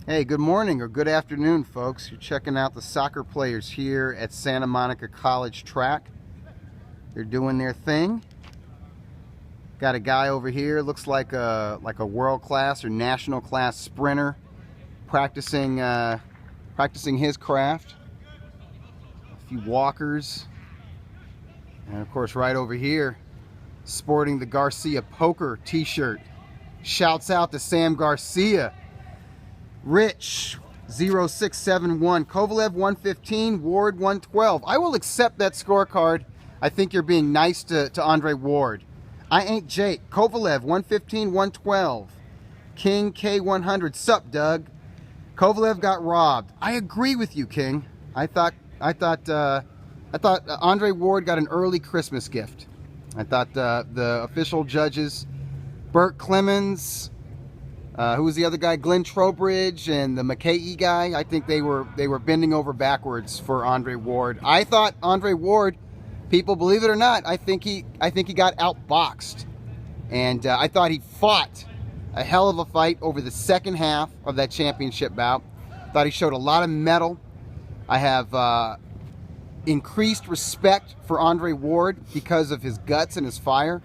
Hey, good morning or good afternoon, folks. You're checking out the soccer players here at Santa Monica College track. They're doing their thing. Got a guy over here, looks like a world-class or national-class sprinter, practicing his craft. A few walkers, and of course, right over here, sporting the Garcia Poker T-shirt. Shouts out to Sam Garcia. Rich 0671, Kovalev 115, Ward 112. I will accept that scorecard. I think you're being nice to Andre Ward. I ain't Jake. Kovalev 115, 112. King K100. Sup, Doug? Kovalev got robbed. I agree with you, King. I thought Andre Ward got an early Christmas gift. I thought the official judges, Burt Clemens, who was the other guy? Glenn Trowbridge and the McKay guy. I think they were bending over backwards for Andre Ward. I thought Andre Ward, people believe it or not, I think he got outboxed, and I thought he fought a hell of a fight over the second half of that championship bout. Thought he showed a lot of mettle. I have increased respect for Andre Ward because of his guts and his fire.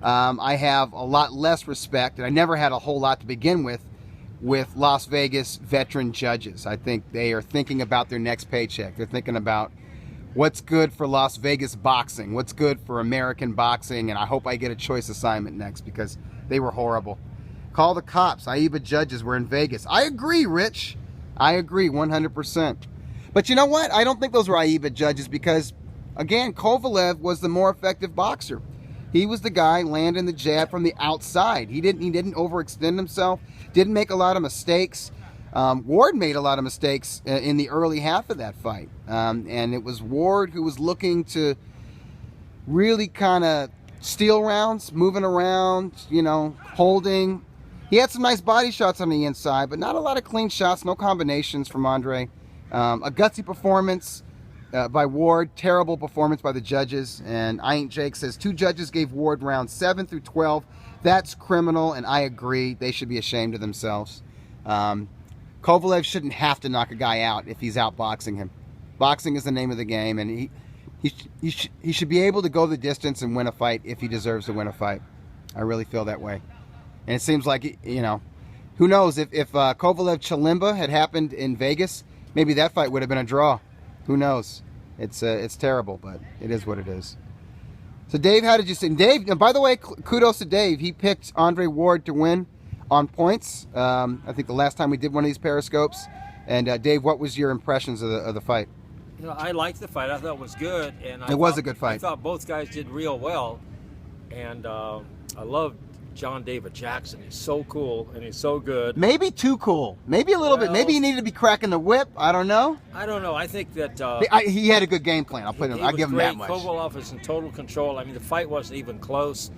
I have a lot less respect, and I never had a whole lot to begin with Las Vegas veteran judges. I think they are thinking about their next paycheck. They're thinking about what's good for Las Vegas boxing, what's good for American boxing, and I hope I get a choice assignment next because they were horrible. Call the cops. AIBA judges were in Vegas. I agree, Rich. I agree 100%. But you know what? I don't think those were AIBA judges because, again, Kovalev was the more effective boxer. He was the guy landing the jab from the outside. He didn't overextend himself, didn't make a lot of mistakes. Ward made a lot of mistakes in the early half of that fight. And it was Ward who was looking to really kind of steal rounds, moving around, holding. He had some nice body shots on the inside, but not a lot of clean shots, no combinations from Andre. A gutsy performance by Ward, terrible performance by the judges, and I Ain't Jake says 2 judges gave Ward rounds 7 through 12. That's criminal, and I agree. They should be ashamed of themselves. Kovalev shouldn't have to knock a guy out if he's outboxing him. Boxing is the name of the game, and he should be able to go the distance and win a fight if he deserves to win a fight. I really feel that way. And it seems like, who knows, if Kovalev-Chilimba had happened in Vegas, maybe that fight would have been a draw. Who knows? It's terrible, but it is what it is. So, Dave, how did you see? Dave, by the way, kudos to Dave. He picked Andre Ward to win on points. I think the last time we did one of these Periscopes. And, Dave, what was your impressions of the fight? I liked the fight. I thought it was good. And it was a good fight. I thought both guys did real well. And I loved John David Jackson. He's so cool and he's so good. Maybe too cool. Maybe a little bit. Maybe he needed to be cracking the whip. I don't know. I think that he had a good game plan. I'll give him that much. Kovalev was in total control. I mean, the fight wasn't even close.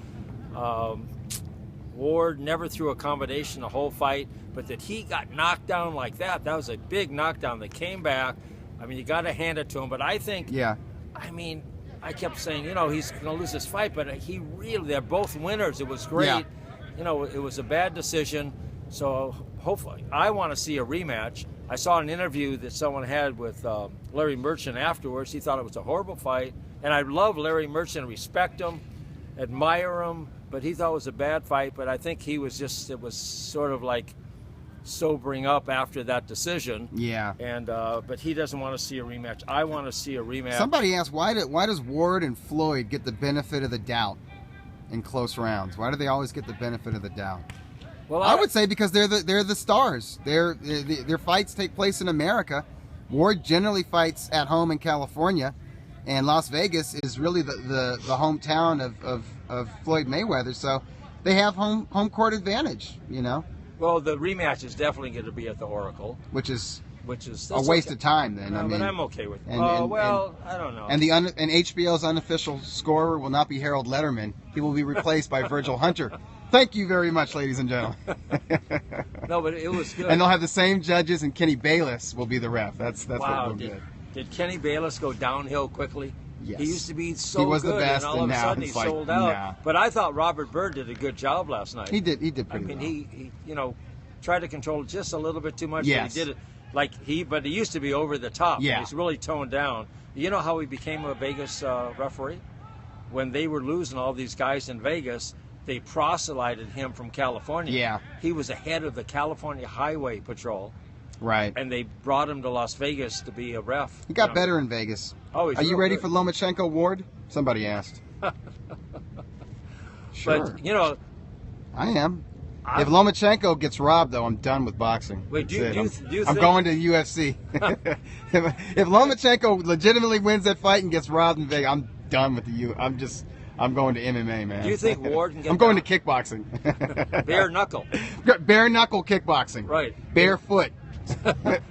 Ward never threw a combination the whole fight, but that he got knocked down like that was a big knockdown. They came back. I mean, you got to hand it to him. But I think, I kept saying, he's going to lose this fight, but they're both winners. It was great. Yeah. It was a bad decision. So hopefully, I want to see a rematch. I saw an interview that someone had with Larry Merchant afterwards. He thought it was a horrible fight. And I love Larry Merchant, respect him, admire him, but he thought it was a bad fight. But I think it was sort of like sobering up after that decision. Yeah. And but he doesn't want to see a rematch. I want to see a rematch. Somebody asked why does Ward and Floyd get the benefit of the doubt in close rounds? Why do they always get the benefit of the doubt? Well, I would say because they're the stars. Their fights take place in America. Ward generally fights at home in California, and Las Vegas is really the hometown of Floyd Mayweather. So they have home court advantage. Well, the rematch is definitely going to be at the Oracle, which is a waste of time. Then but I'm okay with it. I don't know. And HBO's unofficial scorer will not be Harold Letterman. He will be replaced by Virgil Hunter. Thank you very much, ladies and gentlemen. No, but it was good. And they'll have the same judges, and Kenny Bayless will be the ref. That's wow, what we'll get. Did Kenny Bayless go downhill quickly? Yes. He used to be so good. He was good, the best, and all of a sudden he sold out. Nah. But I thought Robert Byrd did a good job last night. He did pretty well. he tried to control it just a little bit too much. Yes. But he did it but he used to be over the top. Yeah. He's really toned down. You know how he became a Vegas referee? When they were losing all these guys in Vegas, they proselyted him from California. Yeah. He was the head of the California Highway Patrol. Right. And they brought him to Las Vegas to be a ref. He got better in Vegas. Oh, he's Are you ready good for Lomachenko Ward? Somebody asked. Sure. But, you know, I am. If Lomachenko gets robbed, though, I'm done with boxing. Wait, do you I'm think... going to UFC. if Lomachenko legitimately wins that fight and gets robbed in Vegas, I'm done with the I'm going to MMA, man. Do you think Ward can get I'm going to kickboxing. Bare knuckle. Bare knuckle kickboxing. Right. Barefoot.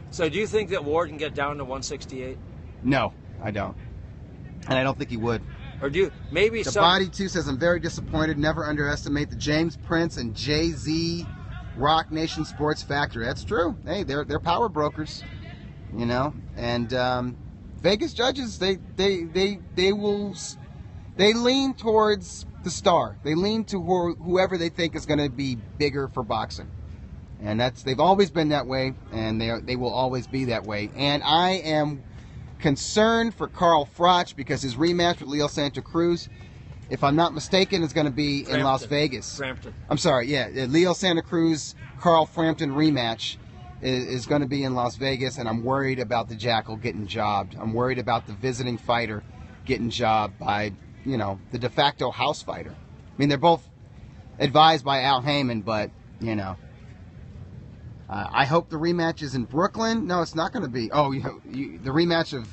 So do you think that Ward can get down to 168? No, I don't. And I don't think he would. Or do you, maybe The Body, too, says, I'm very disappointed. Never underestimate the James Prince and Jay-Z Rock Nation sports factory. That's true. Hey, they're power brokers, you know. And Vegas judges, they lean towards the star. They lean to whoever they think is going to be bigger for boxing. And they've always been that way, and they will always be that way. And I am concerned for Carl Froch because his rematch with Leo Santa Cruz, if I'm not mistaken, is going to be in Las Vegas. Frampton. I'm sorry, yeah. Leo Santa Cruz, Carl Frampton rematch is going to be in Las Vegas, and I'm worried about the Jackal getting jobbed. I'm worried about the visiting fighter getting jobbed by, the de facto house fighter. I mean, they're both advised by Al Heyman, but, I hope the rematch is in Brooklyn. No, it's not going to be. Oh, the rematch of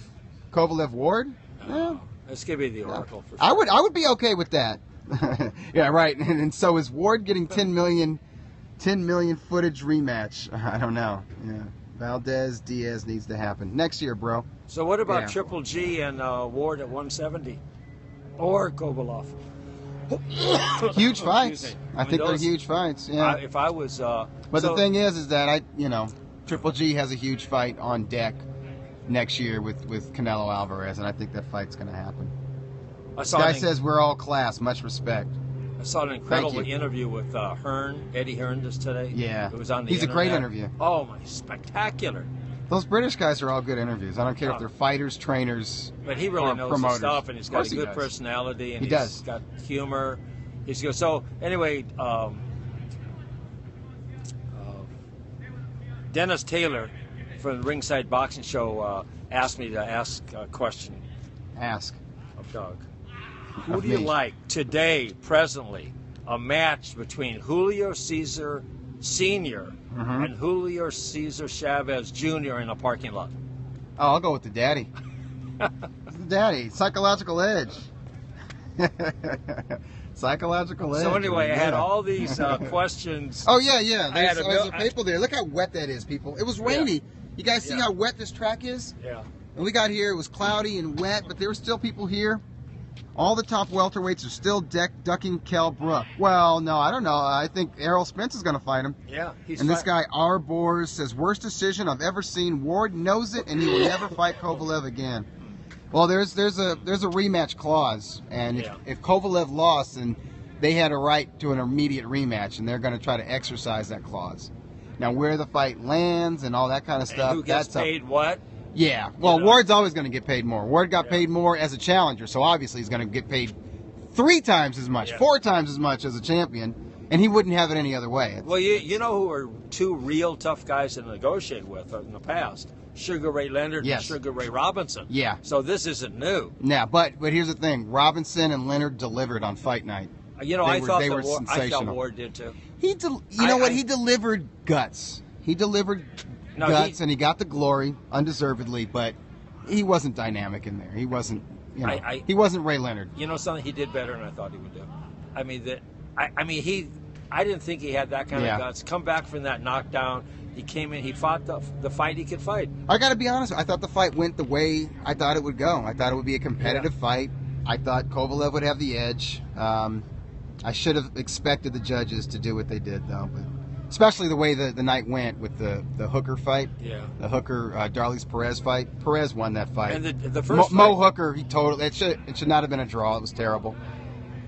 Kovalev Ward? No, it's going to be the Oracle for sure. I would be okay with that. Yeah, right. And so is Ward getting 10 million footage rematch? I don't know. Yeah. Valdez Diaz needs to happen next year, bro. So what about Triple G and Ward at 170 or Kovalev? Huge fights. I think they're huge fights. Yeah. If I was, but the thing is that Triple G has a huge fight on deck next year with Canelo Alvarez, and I think that fight's going to happen. This guy says we're all class. Much respect. I saw an incredible interview with Eddie Hearn just today. Yeah, it was on the He's internet. A great interview. Oh my, spectacular! Those British guys are all good interviews. I don't care if they're fighters, trainers, but he really knows his stuff, and he's got a good does. personality, and he does. Got humor. He's good. So anyway, Dennis Taylor from the Ringside Boxing Show asked me to ask a question. Ask. Of Doug. Who do you like today, presently, a match between Julio Cesar Sr. and Julio Cesar Chavez Jr. in a parking lot? Oh, I'll go with the daddy. The daddy. Psychological edge. Psychological edge. So anyway, I had all these questions. Oh, yeah. There's people there. Look how wet that is, people. It was rainy. You guys see how wet this track is? Yeah. When we got here, it was cloudy and wet, but there were still people here. All the top welterweights are still ducking Kell Brook. Well, no, I don't know. I think Errol Spence is going to fight him. Yeah, and this guy, R. Bors, says, worst decision I've ever seen. Ward knows it, and he will never fight Kovalev again. Well, there's a rematch clause, and if Kovalev lost, then they had a right to an immediate rematch, and they're going to try to exercise that clause. Now, where the fight lands and all that kind of stuff. And who gets paid what? Yeah. Well, Ward's always going to get paid more. Ward got paid more as a challenger, so obviously he's going to get paid 3 times as much, 4 times as much as a champion, and he wouldn't have it any other way. Well, you know who are 2 real tough guys to negotiate with in the past? Sugar Ray Leonard and Sugar Ray Robinson. Yeah. So this isn't new. Yeah, but here's the thing. Robinson and Leonard delivered on fight night. I thought Ward did too. He delivered guts. He delivered guts, and he got the glory undeservedly, but he wasn't dynamic in there. He wasn't, he wasn't Ray Leonard. You know something? He did better than I thought he would do. I didn't think he had that kind of guts. Come back from that knockdown. He came in. He fought the fight he could fight. I got to be honest. I thought the fight went the way I thought it would go. I thought it would be a competitive fight. I thought Kovalev would have the edge. I should have expected the judges to do what they did, though. But especially the way the night went with the Hooker fight. Yeah. The Hooker Darlys Perez fight. Perez won that fight. And the first Mo Hooker, it should not have been a draw. It was terrible.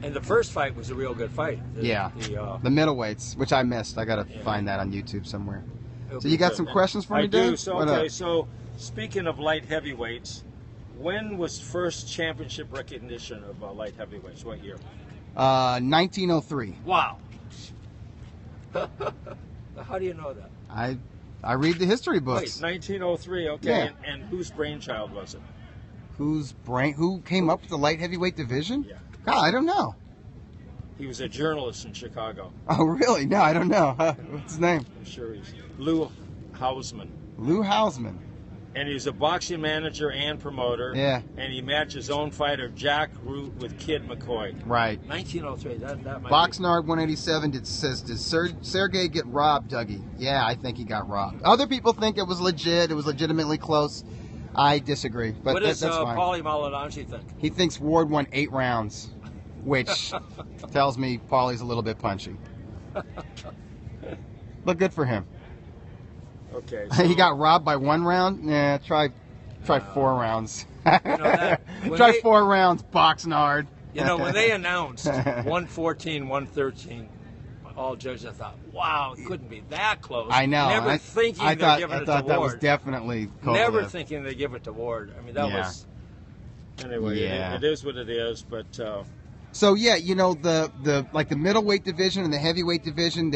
And the first fight was a real good fight. The middleweights, which I missed. I got to find that on YouTube somewhere. So you got some questions for me, Dave? I do. So, okay, so speaking of light heavyweights, when was first championship recognition of light heavyweights? What year? 1903. Wow. How do you know that? I read the history books. Wait, 1903, okay. Yeah. And whose brainchild was it? Who came up with the light heavyweight division? Yeah. God, I don't know. He was a journalist in Chicago. Oh, really? No, I don't know. What's his name? I'm sure he's Lou Hausman. Lou Hausman. And he was a boxing manager and promoter. Yeah. And he matched his own fighter, Jack Root, with Kid McCoy. Right. 1903. That might Boxnard 187 says, did Sergey get robbed, Dougie? Yeah, I think he got robbed. Other people think it was legit. It was legitimately close. I disagree. But what does that's fine. Paulie Malignaggi think? He thinks Ward won 8 rounds, which tells me Paulie's a little bit punchy. But good for him. Okay. He got robbed by 1 round? Yeah, try 4 rounds. Try 4 rounds, Boxnard. You know, when they announced 114, 113, all judges, I thought, wow, it couldn't be that close. I know. Never thinking they'd give it to Ward. I thought that was definitely Kovalev. Never thinking they'd give it to Ward. I mean, that was... Anyway, it is what it is, but... So yeah, you know, the middleweight division and the heavyweight division,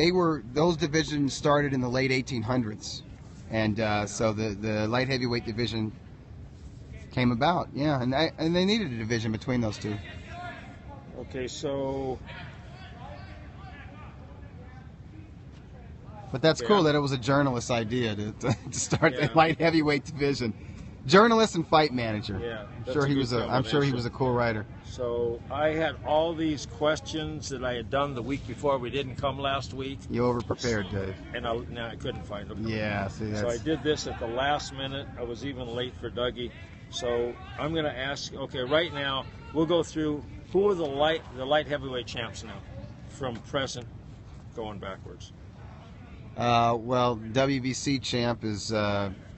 those divisions started in the late 1800s, and so the light heavyweight division came about. Yeah, and they needed a division between those two. Okay, so. But that's cool that it was a journalist's idea to start the light heavyweight division. Journalist and fight manager. Yeah, I'm sure he was a cool writer. So I had all these questions that I had done the week before. We didn't come last week. You over-prepared, Dave. And I couldn't find them. Yeah, see, so I did this at the last minute. I was even late for Dougie. So I'm going to ask. Okay, right now we'll go through who are the light heavyweight champs now, from present going backwards. Well, WBC champ is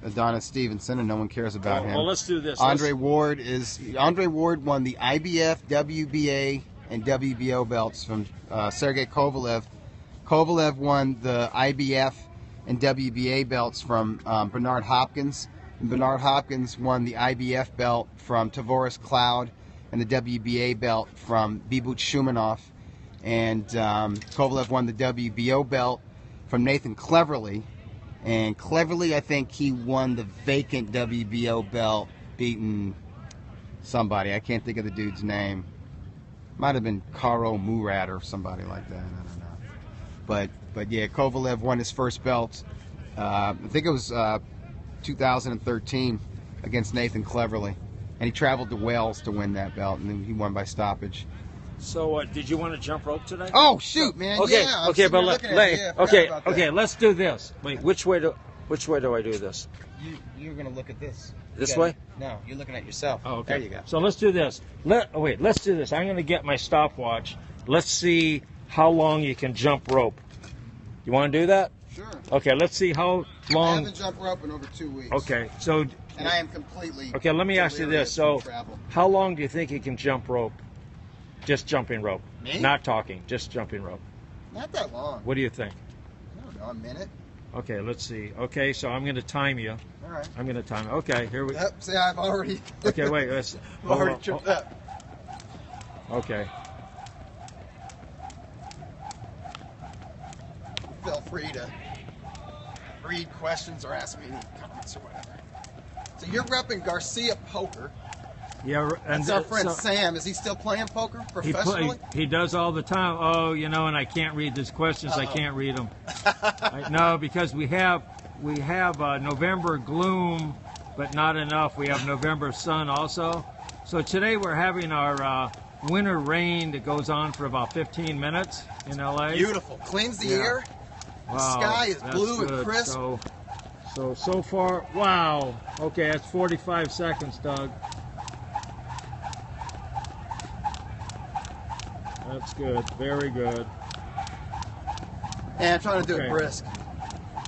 Adonis Stevenson, and no one cares about him. Well, let's do this. Andre Ward won the IBF, WBA, and WBO belts from Sergey Kovalev. Kovalev won the IBF and WBA belts from Bernard Hopkins. And Bernard Hopkins won the IBF belt from Tavoris Cloud and the WBA belt from Vibut Shumanov. And Kovalev won the WBO belt from Nathan Cleverly. And Cleverly, I think he won the vacant WBO belt, beating somebody. I can't think of the dude's name. Might have been Karo Murad or somebody like that. I don't know. But yeah, Kovalev won his first belt. I think it was 2013 against Nathan Cleverly. And he traveled to Wales to win that belt, and then he won by stoppage. So, did you want to jump rope today? Oh shoot, man! Okay, yeah, okay. Let's do this. Wait, which way do I do this? You're gonna look at this. This way? No, you're looking at yourself. Oh, okay. There you go. So let's do this. Let's do this. I'm gonna get my stopwatch. Let's see how long you can jump rope. You want to do that? Sure. Okay, let's see how long. I haven't jumped rope in over 2 weeks. Okay, so. And I am completely. Okay, let me ask you this. So, how long do you think you can jump rope? Just jumping rope. Me? Not talking, just jumping rope. Not that long. What do you think? I don't know, a minute. Okay, let's see. Okay, so I'm going to time you. All right. I'm going to time you. Okay, here we go. Yep, see, I've already... Okay, wait. I've already tripped up. Okay. Feel free to read questions or ask me any comments or whatever. So you're repping Garcia Poker. Yeah, and that's our friend Sam. Is he still playing poker professionally? He does all the time. Oh, you know, and I can't read these questions. I can't read them. No, because we have November gloom, but not enough. We have November sun also. So today we're having our winter rain that goes on for about 15 minutes in LA. Beautiful. Cleans the air. The sky is blue and crisp. So far, wow. Okay, that's 45 seconds, Doug. That's good. Very good. Yeah, I'm trying to do it brisk.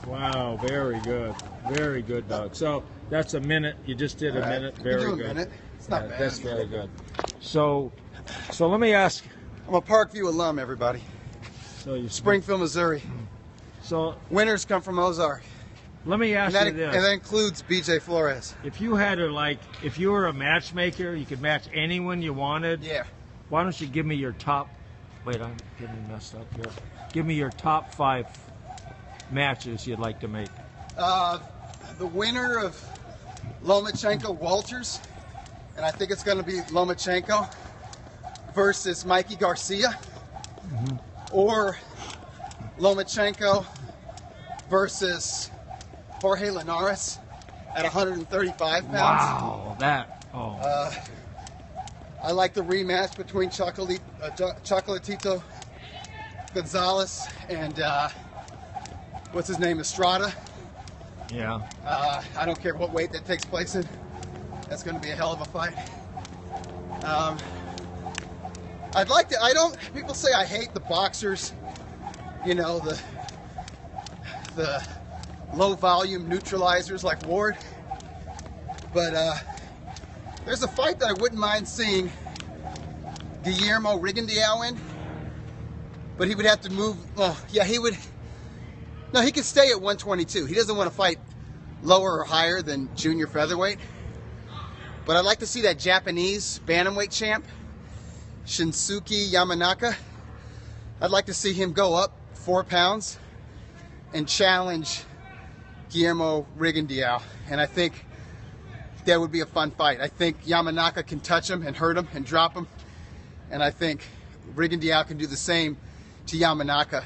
Wow, very good. Very good, Doug. So that's a minute. You just did a minute. Very good. A minute. It's not bad. That's very good. So let me ask I'm a Parkview alum, everybody. So you Springfield, Missouri. So winners come from Ozark. Let me ask you this. And that includes B.J. Flores. If you had to, if you were a matchmaker, you could match anyone you wanted. Yeah. Why don't you give me your top? Wait, I'm getting messed up here. Give me your top 5 matches you'd like to make. The winner of Lomachenko Walters, and I think it's going to be Lomachenko versus Mikey Garcia, or Lomachenko versus Jorge Linares at 135 pounds. Wow, that. Oh. I like the rematch between Chocolatito Gonzalez and what's his name, Estrada. Yeah. I don't care what weight that takes place in. That's going to be a hell of a fight. I'd like to. People say I hate the boxers. You know, the low volume neutralizers like Ward. But there's a fight that I wouldn't mind seeing Guillermo Rigondeaux in. But he would have to move. Well, yeah, he would. No, he could stay at 122. He doesn't want to fight lower or higher than junior featherweight. But I'd like to see that Japanese bantamweight champ, Shinsuke Yamanaka. I'd like to see him go up 4 pounds and challenge Guillermo Rigondeaux. And I think that would be a fun fight. I think Yamanaka can touch him and hurt him and drop him. And I think Rigondeaux can do the same to Yamanaka.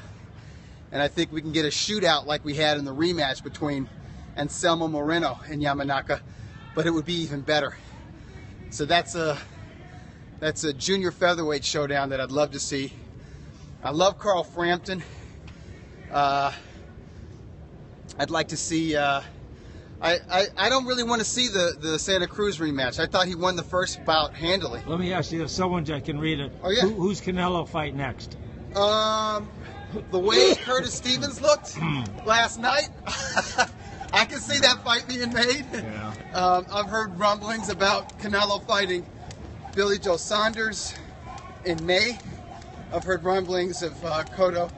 And I think we can get a shootout like we had in the rematch between Anselmo Moreno and Yamanaka, but it would be even better. So that's a junior featherweight showdown that I'd love to see. I love Carl Frampton. I'd like to see. I don't really want to see the Santa Cruz rematch. I thought he won the first bout handily. Let me ask you, if someone I can read it. Oh yeah. Who's Canelo fight next? The way Curtis Stevens looked last night, I can see that fight being made. Yeah. I've heard rumblings about Canelo fighting Billy Joe Saunders in May. I've heard rumblings of a Cotto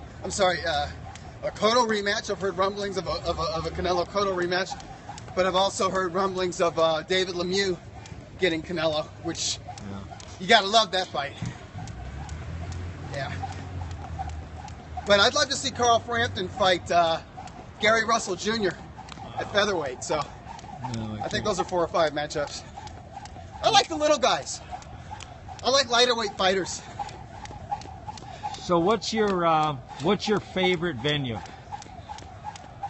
rematch. I've heard rumblings of a Canelo Cotto rematch, but I've also heard rumblings of David Lemieux getting Canelo, which you gotta love that fight. Yeah. But I'd love to see Carl Frampton fight Gary Russell Jr. at featherweight. So I think those are 4 or 5 matchups. I like the little guys. I like lighter weight fighters. So what's your favorite venue?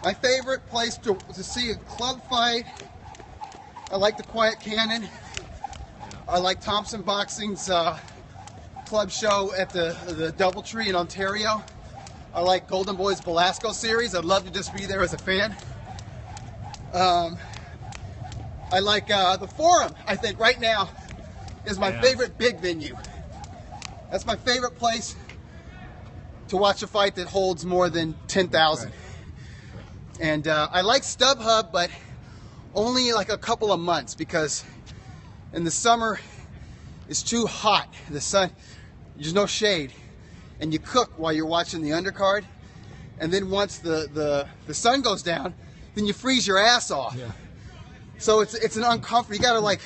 My favorite place to see a club fight, I like the Quiet Cannon. I like Thompson Boxing's club show at the Doubletree in Ontario. I like Golden Boy's Belasco series. I'd love to just be there as a fan. I like the Forum, I think, right now is my favorite big venue. That's my favorite place to watch a fight that holds more than 10,000. Right. And I like StubHub, but only like a couple of months, because in the summer it's too hot. The sun, there's no shade. And you cook while you're watching the undercard, and then once the sun goes down, then you freeze your ass off. Yeah. So it's an uncomfortable. You gotta like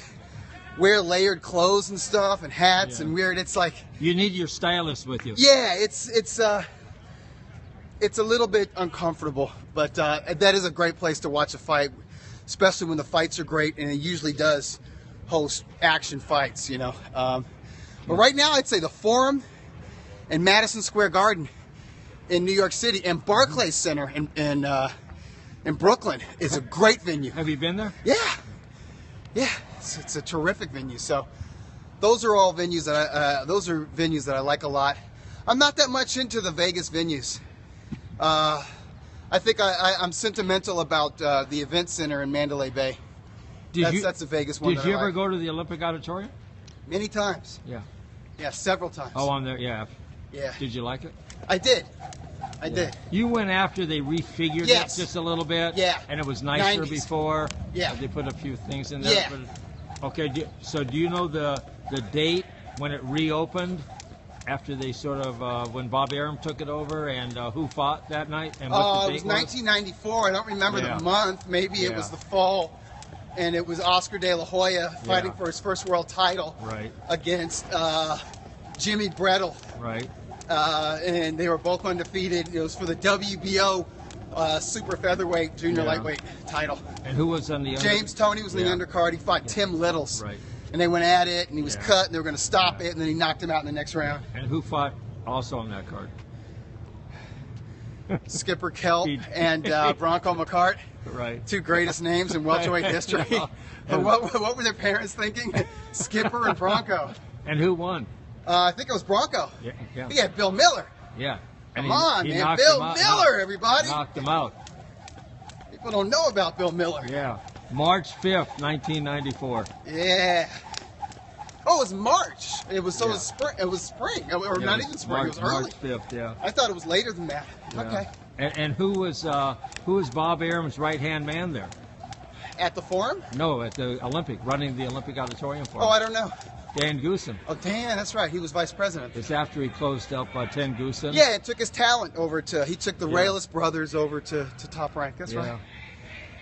wear layered clothes and stuff and hats and weird. It's like you need your stylist with you. Yeah, it's a little bit uncomfortable, but that is a great place to watch a fight, especially when the fights are great, and it usually does host action fights, you know. But right now, I'd say the Forum and Madison Square Garden in New York City and Barclays Center in Brooklyn is a great venue. Have you been there? Yeah, it's a terrific venue. So those are all venues that I like a lot. I'm not that much into the Vegas venues. I think I'm sentimental about the Event Center in Mandalay Bay. That's a Vegas one. Did you ever go to the Olympic Auditorium? Many times. Yeah, several times. Oh, I'm there. Yeah. Did you like it? I did. I did. You went after they refigured it just a little bit. Yeah. And it was nicer 90s. Before. Yeah. They put a few things in there. Yeah. But, okay. So do you know the date when it reopened? after they sort of when Bob Arum took it over, and who fought that night and what the date it was 1994. I don't remember the month. Maybe it was the fall, and it was Oscar De La Hoya fighting for his first world title against Jimmy Brettle. Right. And they were both undefeated. It was for the WBO super featherweight junior lightweight title. And who was on the James Toney was in the undercard. He fought Tim Littles. Right. And they went at it, and he was cut, and they were going to stop it, and then he knocked him out in the next round. And who fought also on that card? Skipper Kelp and Bronco McCart. Right. Two greatest names in welterweight history. And what were their parents thinking? Skipper and Bronco. And who won? I think it was Bronco. Yeah. He had Bill Miller. Yeah. Come on, man. Bill Miller, everybody. Knocked him out. People don't know about Bill Miller. Yeah. March 5th, 1994. Yeah. Oh, it was March. It was it was spring. It was spring, or not even spring. It was early. March 5th. Yeah. I thought it was later than that. Yeah. Okay. And who was Bob Arum's right-hand man there? At the forum? No, at the Olympic, running the Olympic Auditorium for him. Oh, I don't know. Dan Goosen. Oh, Dan, that's right. He was vice president. It's after he closed up Ten Goosen. Yeah, it took his talent over to. He took the Rayless brothers over to Top Rank. That's right.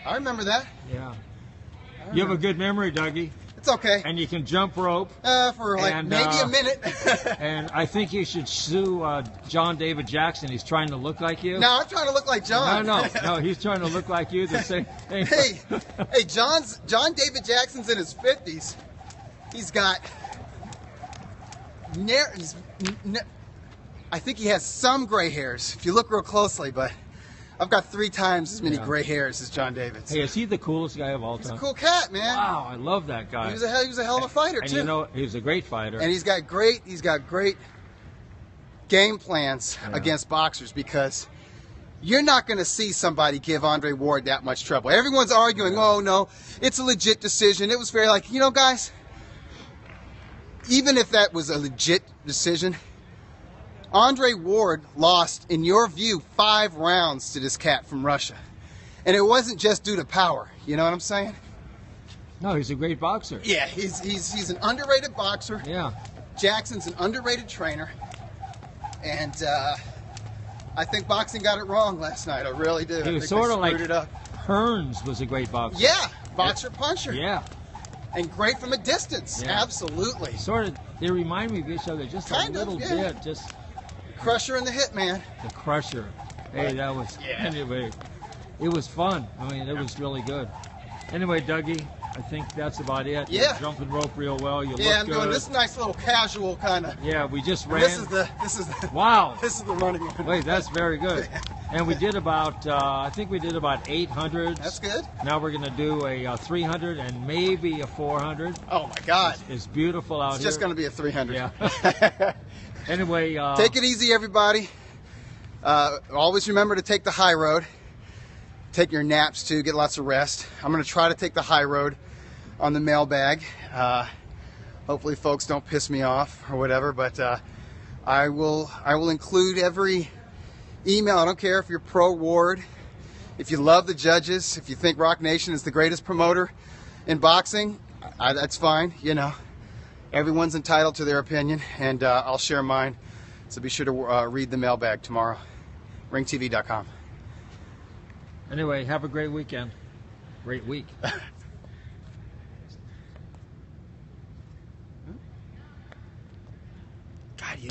I remember that. Yeah. You have a good memory, Dougie. It's okay. And you can jump rope. For like maybe a minute. And I think you should sue John David Jackson. He's trying to look like you. No, I'm trying to look like John. No, he's trying to look like you. The same thing. Hey, John David Jackson's in his 50s. He's got. I think he has some gray hairs if you look real closely, but I've got 3 times as many gray hairs as John David's. Hey, is he the coolest guy of all time? He's a cool cat, man. Wow, I love that guy. He was a hell of a fighter and too. You know, he's a great fighter. And he's got great game plans against boxers, because you're not going to see somebody give Andre Ward that much trouble. Everyone's arguing, oh no, it's a legit decision. It was fair. Like, you know, guys, even if that was a legit decision, Andre Ward lost, in your view, 5 rounds to this cat from Russia. And it wasn't just due to power. You know what I'm saying? No, he's a great boxer. Yeah, he's an underrated boxer. Yeah. Jackson's an underrated trainer. And I think boxing got it wrong last night. I really do. He was sort of like Hearns was a great boxer. Yeah, boxer-puncher. Yeah. And great from a distance. Yeah. Absolutely. Sort of, they remind me of each other just a little bit. Just Crusher and the Hitman. The Crusher. Hey, that was, anyway, it was fun. I mean, it was really good. Anyway, Dougie, I think that's about it. Yeah. You're jumping rope real well. You look good. I'm doing this nice little casual kind of. Yeah, we just ran. This is the. Wow. This is the running one. Wait, that's very good. And we did about, I think we did about 800. That's good. Now we're going to do a 300 and maybe a 400. Oh my God. It's beautiful out here. It's just going to be a 300. Yeah. Anyway. Take it easy, everybody. Always remember to take the high road. Take your naps too. Get lots of rest. I'm going to try to take the high road on the mailbag. Hopefully folks don't piss me off or whatever, but I will include every email. I don't care if you're pro Ward, if you love the judges, if you think Rock Nation is the greatest promoter in boxing, that's fine. You know, everyone's entitled to their opinion, and I'll share mine. So be sure to read the mailbag tomorrow. ringtv.com. Anyway, have a great weekend. Great week.